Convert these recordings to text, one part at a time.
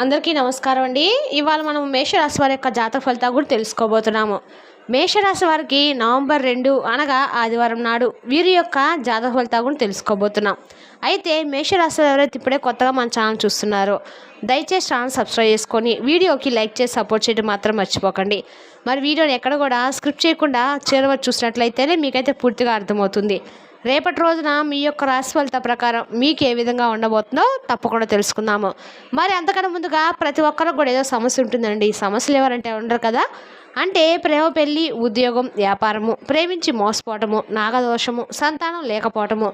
అందరికీ నమస్కారం అండి. ఇవాళ మనం మేషరాశి వారి యొక్క జాతక ఫలితాలు కూడా తెలుసుకోబోతున్నాము. మేషరాశి వారికి నవంబర్ 2 అనగా ఆదివారం నాడు వీరి యొక్క జాతక ఫలితాలు కూడా తెలుసుకోబోతున్నాం. అయితే మేషరాశి వారు ఎవరైతే ఇప్పుడే కొత్తగా మన ఛానల్ చూస్తున్నారో దయచేసి ఛానల్ సబ్స్క్రైబ్ చేసుకొని వీడియోకి లైక్ చేసి సపోర్ట్ చేయడం మాత్రం మర్చిపోకండి. మరి వీడియోని ఎక్కడ కూడా స్క్రిప్ట్ చేయకుండా చివరి చూసినట్లయితేనే మీకైతే పూర్తిగా అర్థమవుతుంది. రేపటి రోజున మీ యొక్క రాశి ఫలిత ప్రకారం మీకు ఏ విధంగా ఉండబోతుందో తప్పకుండా తెలుసుకుందాము. మరి అంతకన్నా ముందుగా ప్రతి ఒక్కరికి కూడా ఏదో సమస్య ఉంటుందండి. సమస్యలు ఎవరంటే ఉండరు కదా. అంటే ప్రేమ, పెళ్ళి, ఉద్యోగం, వ్యాపారము, ప్రేమించి మోసపోవటము, నాగదోషము, సంతానం లేకపోవటము,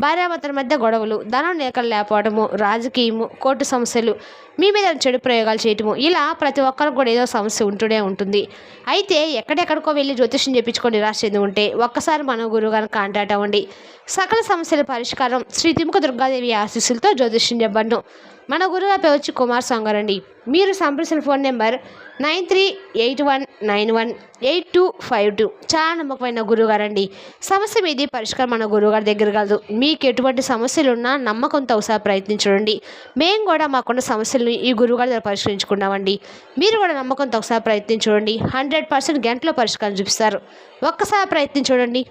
భార్యాభర్తల మధ్య గొడవలు, ధనం లేకపోవటము, రాజకీయము, కోర్టు సమస్యలు, మీ మీద చెడు ప్రయోగాలు చేయటము, ఇలా ప్రతి ఒక్కరికి కూడా ఏదో సమస్య ఉంటూనే ఉంటుంది. అయితే ఎక్కడెక్కడికో వెళ్ళి జ్యోతిష్యం చెప్పించుకొని నిరాశ చెంది ఉంటే ఒక్కసారి మన గురువు గారిని కాంటాక్ట్ అవ్వండి. సకల సమస్యల పరిష్కారం శ్రీ తిముక దుర్గాదేవి ఆశీస్సులతో జ్యోతిష్యం చెప్పండి. మన గురువు గారి వచ్చి కుమార్ సంగారండి. మీరు సంప్రదించిన ఫోన్ నెంబర్ 9381918252. చాలా నమ్మకమైన గురువుగారండి. సమస్య మీది పరిష్కారం మన గురువుగారి దగ్గర కలదు. మీకు ఎటువంటి సమస్యలు ఉన్నా నమ్మకంతో ఒకసారి ప్రయత్నించండి. మేము కూడా మాకున్న సమస్యలను ఈ గురువుగారి దగ్గర పరిష్కరించుకున్నామండి. మీరు కూడా నమ్మకంతో ఒకసారి ప్రయత్నించండి. 100% గంటలో పరిష్కారం చూపిస్తారు. ఒక్కసారి ప్రయత్నించండి.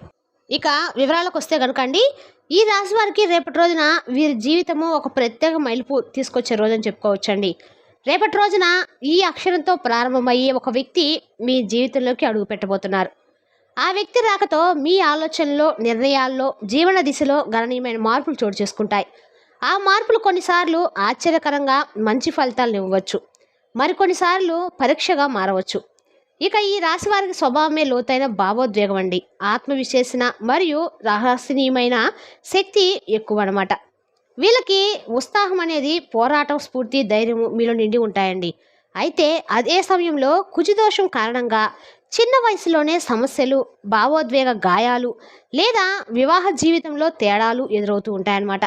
ఇక వివరాలకు వస్తే కనుక అండి, ఈ రాశి వారికి రేపటి రోజున వీరి జీవితము ఒక ప్రత్యేక మైలుపు తీసుకొచ్చే రోజని చెప్పుకోవచ్చండి. రేపటి రోజున ఈ అక్షరంతో ప్రారంభమయ్యే ఒక వ్యక్తి మీ జీవితంలోకి అడుగు పెట్టబోతున్నారు. ఆ వ్యక్తి రాకతో మీ ఆలోచనలో, నిర్ణయాల్లో, జీవన దిశలో గణనీయమైన మార్పులు చోటు చేసుకుంటాయి. ఆ మార్పులు కొన్నిసార్లు ఆశ్చర్యకరంగా మంచి ఫలితాలను ఇవ్వవచ్చు, మరికొన్నిసార్లు పరీక్షగా మారవచ్చు. ఇక ఈ రాశి వారికి స్వభావమే లోతైన భావోద్వేగం అండి. ఆత్మవిశ్లేషణ మరియు రహస్యనీయమైన శక్తి ఎక్కువ అన్నమాట. వీళ్ళకి ఉత్సాహం అనేది, పోరాటం స్ఫూర్తి, ధైర్యము మీలో నిండి ఉంటాయండి. అయితే అదే సమయంలో కుజదోషం కారణంగా చిన్న వయసులోనే సమస్యలు, భావోద్వేగ గాయాలు లేదా వివాహ జీవితంలో తేడాలు ఎదురవుతూ ఉంటాయన్నమాట.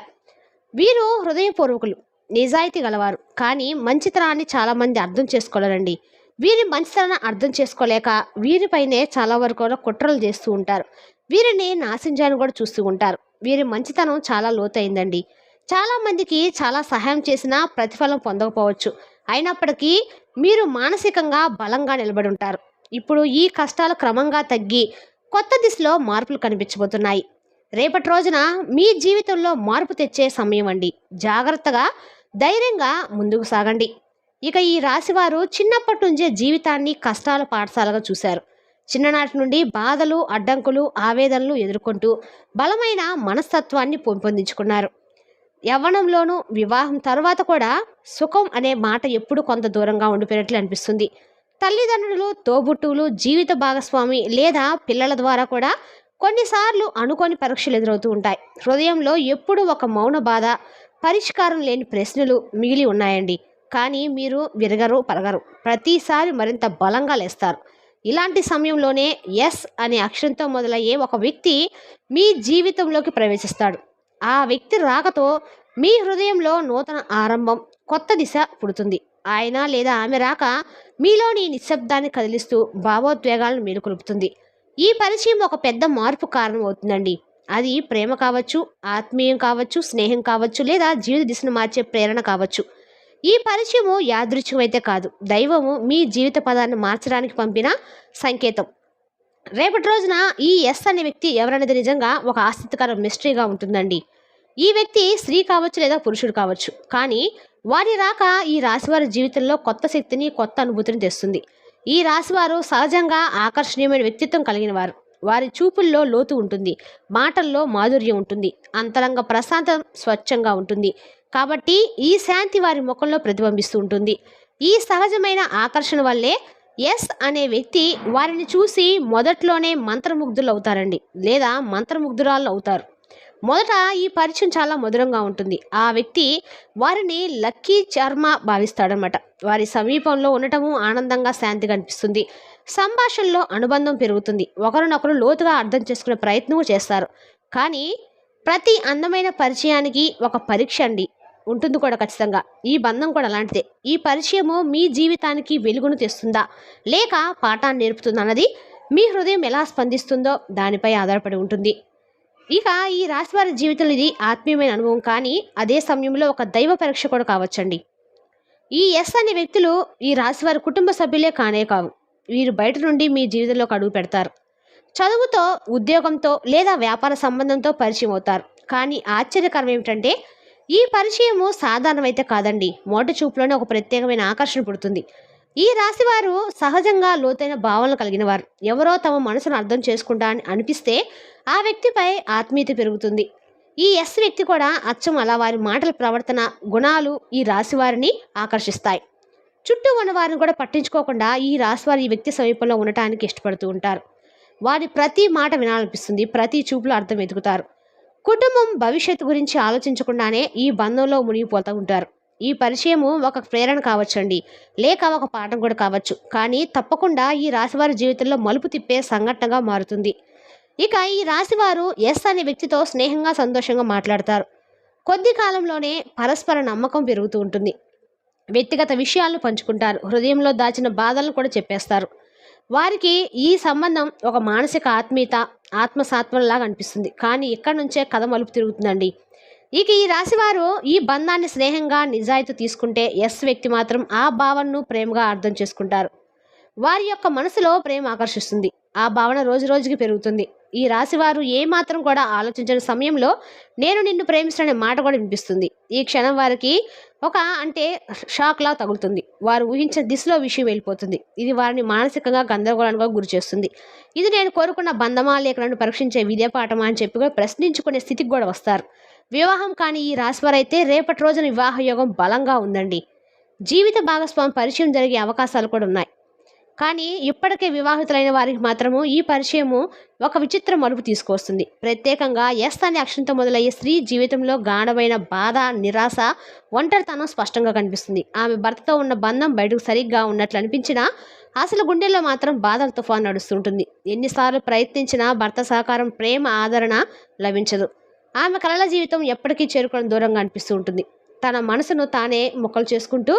వీరు హృదయపూర్వకులు, నిజాయితీ గలవారు, కానీ మంచితనాన్ని చాలామంది అర్థం చేసుకోలేరండి. వీరి మంచితనాన్ని అర్థం చేసుకోలేక వీరిపైనే చాలా వరకు కుట్రలు చేస్తూ ఉంటారు. వీరిని నాశించాలని కూడా చూస్తూ ఉంటారు. వీరి మంచితనం చాలా లోతైందండి. చాలామందికి చాలా సహాయం చేసినా ప్రతిఫలం పొందకపోవచ్చు. అయినప్పటికీ మీరు మానసికంగా బలంగా నిలబడి ఉంటారు. ఇప్పుడు ఈ కష్టాలు క్రమంగా తగ్గి కొత్త దిశలో మార్పులు కనిపించబోతున్నాయి. రేపటి రోజున మీ జీవితంలో మార్పు తెచ్చే సమయం అండి. జాగ్రత్తగా, ధైర్యంగా ముందుకు సాగండి. ఇక ఈ రాశివారు చిన్నప్పటి నుంచే జీవితాన్ని కష్టాల పాఠశాలగా చూశారు. చిన్ననాటి నుండి బాధలు, అడ్డంకులు, ఆవేదనలు ఎదుర్కొంటూ బలమైన మనస్తత్వాన్ని పెంపొందించుకున్నారు. యవ్వనంలోనూ వివాహం తర్వాత కూడా సుఖం అనే మాట ఎప్పుడు కొంత దూరంగా ఉండిపోయినట్లు అనిపిస్తుంది. తల్లిదండ్రులు, తోబుట్టువులు, జీవిత భాగస్వామి లేదా పిల్లల ద్వారా కూడా కొన్నిసార్లు అనుకోని పరీక్షలు ఎదురవుతూ ఉంటాయి. హృదయంలో ఎప్పుడూ ఒక మౌన బాధ, పరిష్కారం లేని ప్రశ్నలు మిగిలి ఉన్నాయండి. కానీ మీరు విరగరు, పరగరు. ప్రతిసారి మరింత బలంగా లేస్తారు. ఇలాంటి సమయంలోనే ఎస్ అనే అక్షరంతో మొదలయ్యే ఒక వ్యక్తి మీ జీవితంలోకి ప్రవేశిస్తాడు. ఆ వ్యక్తి రాకతో మీ హృదయంలో నూతన ఆరంభం, కొత్త దిశ పుడుతుంది. ఆయన లేదా ఆమె రాక మీలోని నిశ్శబ్దాన్ని కదిలిస్తూ భావోద్వేగాలను మేలుకొలుపుతుంది. ఈ పరిచయం ఒక పెద్ద మార్పు కారణం అవుతుందండి. అది ప్రేమ కావచ్చు, ఆత్మీయం కావచ్చు, స్నేహం కావచ్చు, లేదా జీవిత దిశను మార్చే ప్రేరణ కావచ్చు. ఈ పరిచయము యాదృచ్ఛికమైతే కాదు, దైవము మీ జీవిత పదాన్ని మార్చడానికి పంపిన సంకేతం. రేపటి రోజున ఈ ఎస్ అనే వ్యక్తి ఎవరనేది నిజంగా ఒక ఆసక్తికర మిస్టరీగా ఉంటుందండి. ఈ వ్యక్తి స్త్రీ కావచ్చు లేదా పురుషుడు కావచ్చు, కానీ వారి రాక ఈ రాశివారి జీవితంలో కొత్త శక్తిని, కొత్త అనుభూతిని తెస్తుంది. ఈ రాశివారు సహజంగా ఆకర్షణీయమైన వ్యక్తిత్వం కలిగిన వారు. వారి చూపుల్లో లోతు ఉంటుంది, మాటల్లో మాధుర్యం ఉంటుంది, అంతరంగ ప్రశాంతం స్వచ్ఛంగా ఉంటుంది. కాబట్టి ఈ శాంతి వారి ముఖంలో ప్రతిబింబిస్తూ ఉంటుంది. ఈ సహజమైన ఆకర్షణ వల్లే ఎస్ అనే వ్యక్తి వారిని చూసి మొదట్లోనే మంత్రముగ్ధులు అవుతారండి, లేదా మంత్రముగ్ధురాలు అవుతారు. మొదట ఈ పరిచయం చాలా మధురంగా ఉంటుంది. ఆ వ్యక్తి వారిని లక్కీ చర్మ భావిస్తాడనమాట. వారి సమీపంలో ఉండటము ఆనందంగా, శాంతిగా అనిపిస్తుంది. సంభాషణలో అనుబంధం పెరుగుతుంది. ఒకరినొకరు లోతుగా అర్థం చేసుకునే ప్రయత్నం చేస్తారు. కానీ ప్రతి అందమైన పరిచయానికి ఒక పరీక్ష అండి ఉంటుంది కూడా ఖచ్చితంగా. ఈ బంధం కూడా అలాంటిదే. ఈ పరిచయము మీ జీవితానికి వెలుగును తెస్తుందా లేక పాఠాన్ని నేర్పుతుందా అన్నది మీ హృదయం ఎలా స్పందిస్తుందో దానిపై ఆధారపడి ఉంటుంది. ఇక ఈ రాశివారి జీవితంలో ఇది ఆత్మీయమైన అనుభవం, కానీ అదే సమయంలో ఒక దైవ పరీక్ష కూడా కావచ్చండి. ఈ ఎస్ అనే వ్యక్తులు ఈ రాశి వారి కుటుంబ సభ్యులే కానే కావు. వీరు బయట నుండి మీ జీవితంలోకి అడుగు పెడతారు. చదువుతో, ఉద్యోగంతో లేదా వ్యాపార సంబంధంతో పరిచయం అవుతారు. కానీ ఆశ్చర్యకరం ఏమిటంటే ఈ పరిచయము సాధారణమైతే కాదండి. మొదటి చూపులోనే ఒక ప్రత్యేకమైన ఆకర్షణ పుడుతుంది. ఈ రాశి వారు సహజంగా లోతైన భావనలు కలిగిన వారు. ఎవరో తమ మనసును అర్థం చేసుకుంటా అని అనిపిస్తే ఆ వ్యక్తిపై ఆత్మీయత పెరుగుతుంది. ఈ ఎస్ వ్యక్తి కూడా అచ్చం అలా వారి మాటల, ప్రవర్తన, గుణాలు ఈ రాశి వారిని ఆకర్షిస్తాయి. చుట్టూ ఉన్న వారిని కూడా పట్టించుకోకుండా ఈ రాశి వారు ఈ వ్యక్తి సమీపంలో ఉండటానికి ఇష్టపడుతూ ఉంటారు. వారి ప్రతి మాట వినాలనిపిస్తుంది. ప్రతి చూపులో అర్థం వెతుకుతారు. కుటుంబం భవిష్యత్తు గురించి ఆలోచించకుండానే ఈ బంధంలో మునిగిపోతూ ఉంటారు. ఈ పరిచయము ఒక ప్రేరణ కావచ్చండి, లేక ఒక పాఠం కూడా కావచ్చు. కానీ తప్పకుండా ఈ రాశివారి జీవితంలో మలుపు తిప్పే సంఘటనగా మారుతుంది. ఇక ఈ రాశివారు ఎస్ అనే వ్యక్తితో స్నేహంగా, సంతోషంగా మాట్లాడతారు. కొద్ది కాలంలోనే పరస్పర నమ్మకం పెరుగుతూ ఉంటుంది. వ్యక్తిగత విషయాలను పంచుకుంటారు. హృదయంలో దాచిన బాధలను కూడా చెప్పేస్తారు. వారికి ఈ సంబంధం ఒక మానసిక ఆత్మీయత, ఆత్మసాత్వంలాగా అనిపిస్తుంది. కానీ ఇక్కడ నుంచే కథ మలుపు తిరుగుతుందండి. ఇక ఈ రాశివారు ఈ బంధాన్ని స్నేహంగా, నిజాయితీ తీసుకుంటే ఎస్ వ్యక్తి మాత్రం ఆ భావనను ప్రేమగా అర్థం చేసుకుంటారు. వారి యొక్క మనసులో ప్రేమ ఆకర్షిస్తుంది. ఆ భావన రోజు రోజుకి పెరుగుతుంది. ఈ రాశివారు ఏమాత్రం కూడా ఆలోచించని సమయంలో నేను నిన్ను ప్రేమిస్తున్న మాట కూడా వినిపిస్తుంది. ఈ క్షణం వారికి ఒక షాక్లా తగులుతుంది. వారు ఊహించిన దిశలో విషయం వెళ్ళిపోతుంది. ఇది వారిని మానసికంగా గందరగోళానికి గురి చేస్తుంది. ఇది నేను కోరుకున్న బంధమా, లేక నన్ను పరీక్షించే విద్యాపాఠమా అని చెప్పి కూడా ప్రశ్నించుకునే స్థితికి కూడా వస్తారు. వివాహం కాని ఈ రాశివారైతే రేపటి రోజున వివాహ యోగం బలంగా ఉందండి. జీవిత భాగస్వామి పరిచయం జరిగే అవకాశాలు కూడా ఉన్నాయి. కానీ ఇప్పటికే వివాహితులైన వారికి మాత్రము ఈ పరిచయము ఒక విచిత్ర మలుపు తీసుకొస్తుంది. ప్రత్యేకంగా ఎస్ అనే అక్షరంతో మొదలయ్యే స్త్రీ జీవితంలో గాఢమైన బాధ, నిరాశ, ఒంటరితనం స్పష్టంగా కనిపిస్తుంది. ఆమె భర్తతో ఉన్న బంధం బయటకు సరిగ్గా ఉన్నట్లు అనిపించినా అసలు గుండెల్లో మాత్రం బాధల తుఫాను నడుస్తుంటుంది. ఎన్నిసార్లు ప్రయత్నించినా భర్త సహకారం, ప్రేమ, ఆదరణ లభించదు. ఆమె కలల జీవితం ఎప్పటికీ చేరుకోవడం దూరంగా అనిపిస్తూ ఉంటుంది. తన మనసును తానే మొక్కలు చేసుకుంటూ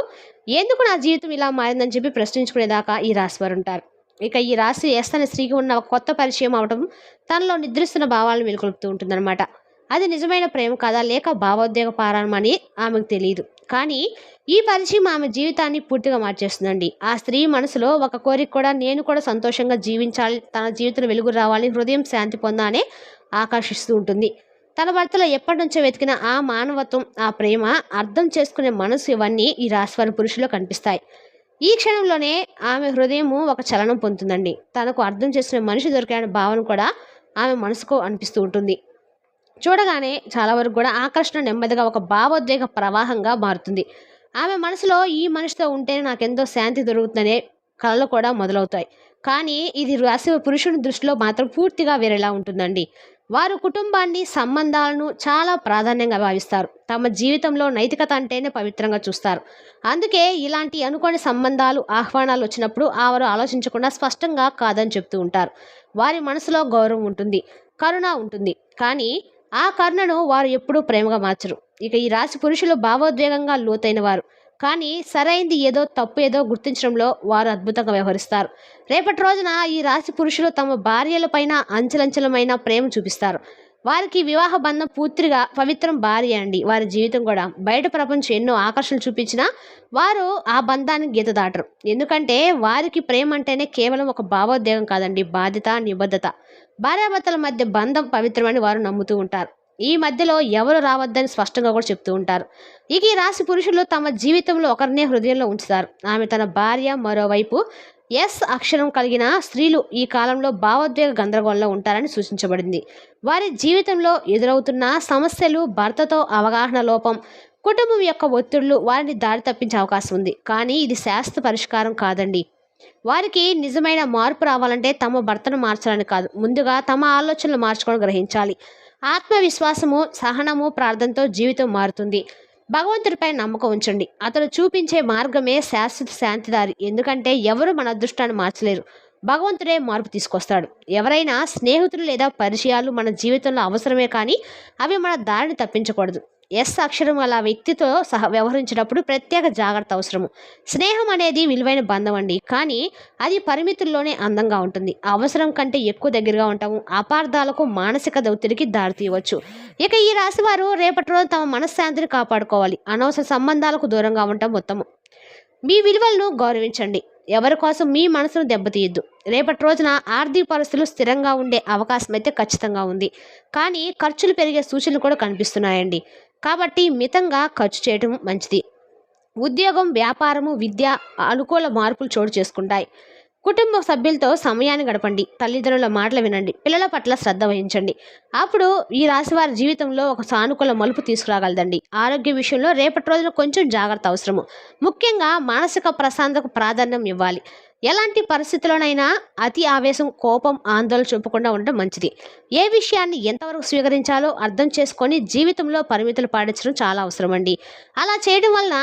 ఎందుకు నా జీవితం ఇలా మారిందని చెప్పి ప్రశ్నించుకునేదాకా ఈ రాశి వారు ఉంటారు. ఇక ఈ రాశి ఎస్ అనే స్త్రీకి ఉన్న ఒక కొత్త పరిచయం అవడం తనలో నిద్రిస్తున్న భావాలను మేల్కొల్పుతూ ఉంటుందన్నమాట. అది నిజమైన ప్రేమ కాదా, లేక భావోద్వేగ పారాయణమని ఆమెకు తెలియదు. కానీ ఈ పరిచయం ఆమె జీవితాన్ని పూర్తిగా మార్చేస్తుందండి. ఆ స్త్రీ మనసులో ఒక కోరిక కూడా, నేను కూడా సంతోషంగా జీవించాలి, తన జీవితంలో వెలుగు రావాలి, హృదయం శాంతి పొందానే ఆకర్షిస్తూ ఉంటుంది. తన భర్తలో ఎప్పటి నుంచో వెతికిన ఆ మానవత్వం, ఆ ప్రేమ, అర్థం చేసుకునే మనసు, ఇవన్నీ ఈ రాశివారి పురుషులో కనిపిస్తాయి. ఈ క్షణంలోనే ఆమె హృదయము ఒక చలనం పొందుతుందండి. తనకు అర్థం చేసుకునే మనిషి దొరికాడనే భావన కూడా ఆమె మనసుకు అనిపిస్తూ ఉంటుంది. చూడగానే చాలా వరకు కూడా ఆకర్షణ నెమ్మదిగా ఒక భావోద్వేగ ప్రవాహంగా మారుతుంది. ఆమె మనసులో ఈ మనిషితో ఉంటేనే నాకెంతో శాంతి దొరుకుతుందనే కళలు కూడా మొదలవుతాయి. కానీ ఇది రాశి పురుషుని దృష్టిలో మాత్రం పూర్తిగా వేరేలా ఉంటుందండి. వారు కుటుంబాన్ని, సంబంధాలను చాలా ప్రాధాన్యంగా భావిస్తారు. తమ జీవితంలో నైతికత అంటేనే పవిత్రంగా చూస్తారు. అందుకే ఇలాంటి అనుకోని సంబంధాలు, ఆహ్వానాలు వచ్చినప్పుడు వారు ఆలోచించకుండా స్పష్టంగా కాదని చెప్తూ ఉంటారు. వారి మనసులో గౌరవం ఉంటుంది, కరుణ ఉంటుంది. కానీ ఆ కరుణను వారు ఎప్పుడూ ప్రేమగా మార్చరు. ఇక ఈ రాశి పురుషులు భావోద్వేగంగా లోతైన వారు. కానీ సరైంది ఏదో, తప్పు ఏదో గుర్తించడంలో వారు అద్భుతంగా వ్యవహరిస్తారు. రేపటి రోజున ఈ రాశి పురుషులు తమ భార్యలపైన అంచెలంచెలమైన ప్రేమ చూపిస్తారు. వారికి వివాహ బంధం పూర్తిగా పవిత్రం భార్య అండి. వారి జీవితం కూడా బయట ప్రపంచం ఎన్నో ఆకర్షణలు చూపించినా వారు ఆ బంధానికి గీత దాటరు. ఎందుకంటే వారికి ప్రేమ అంటేనే కేవలం ఒక భావోద్వేగం కాదండి, బాధ్యత, నిబద్ధత. భార్యాభర్తల మధ్య బంధం పవిత్రమని వారు నమ్ముతూ ఉంటారు. ఈ మధ్యలో ఎవరు రావద్దని స్పష్టంగా కూడా చెప్తూ ఉంటారు. ఇక ఈ రాశి పురుషులు తమ జీవితంలో ఒకరినే హృదయంలో ఉంచుతారు. ఆమె తన భార్య. మరోవైపు ఎస్ అక్షరం కలిగిన స్త్రీలు ఈ కాలంలో భావోద్వేగ గందరగోళంలో ఉంటారని సూచించబడింది. వారి జీవితంలో ఎదురవుతున్న సమస్యలు, భర్తతో అవగాహన లోపం, కుటుంబం యొక్క ఒత్తిళ్లు వారిని దారి తప్పించే అవకాశం ఉంది. కానీ ఇది శాశ్వత పరిష్కారం కాదండి. వారికి నిజమైన మార్పు రావాలంటే తమ భర్తను మార్చాలని కాదు, ముందుగా తమ ఆలోచనలు మార్చుకోవడం గ్రహించాలి. ఆత్మవిశ్వాసము, సహనము, ప్రార్థనతో జీవితం మారుతుంది. భగవంతుడిపై నమ్మకం ఉంచండి. అతను చూపించే మార్గమే శాశ్వత శాంతిదారి. ఎందుకంటే ఎవరు మన అదృష్టాన్ని మార్చలేరు, భగవంతుడే మార్పు తీసుకొస్తాడు. ఎవరైనా స్నేహితులు లేదా పరిచయాలు మన జీవితంలో అవసరమే, కానీ అవి మన దారిని తప్పించకూడదు. ఎస్ అక్షరం అలా వ్యక్తితో వ్యవహరించినప్పుడు ప్రత్యేక జాగ్రత్త అవసరము. స్నేహం అనేది విలువైన బంధం అండి, కానీ అది పరిమితుల్లోనే అందంగా ఉంటుంది. అవసరం కంటే ఎక్కువ దగ్గరగా ఉంటాము. అపార్థాలకు, మానసిక ఒత్తిడికి దారితీయవచ్చు. ఇక ఈ రాశి వారు రేపటి రోజు తమ మనశ్శాంతిని కాపాడుకోవాలి. అనవసర సంబంధాలకు దూరంగా ఉండటం ఉత్తమం. మీ విలువలను గౌరవించండి. ఎవరి కోసం మీ మనసును దెబ్బతీయొద్దు. రేపటి రోజున ఆర్థిక పరిస్థితులు స్థిరంగా ఉండే అవకాశం అయితే ఖచ్చితంగా ఉంది. కానీ ఖర్చులు పెరిగే సూచనలు కూడా కనిపిస్తున్నాయండి. కాబట్టి మితంగా ఖర్చు చేయడం మంచిది. ఉద్యోగం, వ్యాపారము, విద్య అనుకూల మార్పులు చోటు చేసుకుంటాయి. కుటుంబ సభ్యులతో సమయాన్ని గడపండి. తల్లిదండ్రుల మాటలు వినండి. పిల్లల పట్ల శ్రద్ధ వహించండి. అప్పుడు ఈ రాశి వారి జీవితంలో ఒక సానుకూల మలుపు తీసుకురాగలదండి. ఆరోగ్య విషయంలో రేపటి రోజున కొంచెం జాగ్రత్త అవసరము. ముఖ్యంగా మానసిక ప్రశాంతతకు ప్రాధాన్యం ఇవ్వాలి. ఎలాంటి పరిస్థితుల్లోనైనా అతి ఆవేశం, కోపం, ఆందోళన చూపకుండా ఉండడం మంచిది. ఏ విషయాన్ని ఎంతవరకు స్వీకరించాలో అర్థం చేసుకొని జీవితంలో పరిమితులు పాటించడం చాలా అవసరం అండి. అలా చేయడం వలన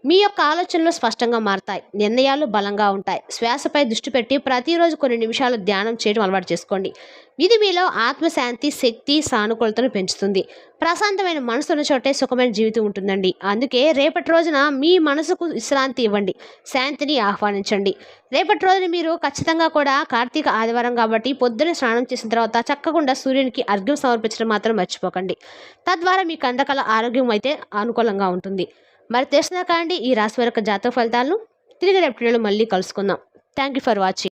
మీ యొక్క ఆలోచనలు స్పష్టంగా మారతాయి. నిర్ణయాలు బలంగా ఉంటాయి. శ్వాసపై దృష్టి పెట్టి ప్రతిరోజు కొన్ని నిమిషాలు ధ్యానం చేయడం అలవాటు చేసుకోండి. ఇది మీలో ఆత్మశాంతి, శక్తి, సానుకూలతను పెంచుతుంది. ప్రశాంతమైన మనసు ఉన్న చోటే సుఖమైన జీవితం ఉంటుందండి. అందుకే రేపటి రోజున మీ మనసుకు విశ్రాంతి ఇవ్వండి. శాంతిని ఆహ్వానించండి. రేపటి రోజున మీరు ఖచ్చితంగా కూడా కార్తీక ఆదివారం కాబట్టి పొద్దున్న స్నానం చేసిన తర్వాత చక్కకుండా సూర్యునికి అర్ఘ్యం సమర్పించడం మాత్రం మర్చిపోకండి. తద్వారా మీ కందకల ఆరోగ్యం అయితే అనుకూలంగా ఉంటుంది. మరి తెలిసిన కాండి ఈ రాశి వారి యొక్క జాతక ఫలితాలను తిరిగి రేపటి వీడియోలో మళ్ళీ కలుసుకుందాం. Thank you for watching.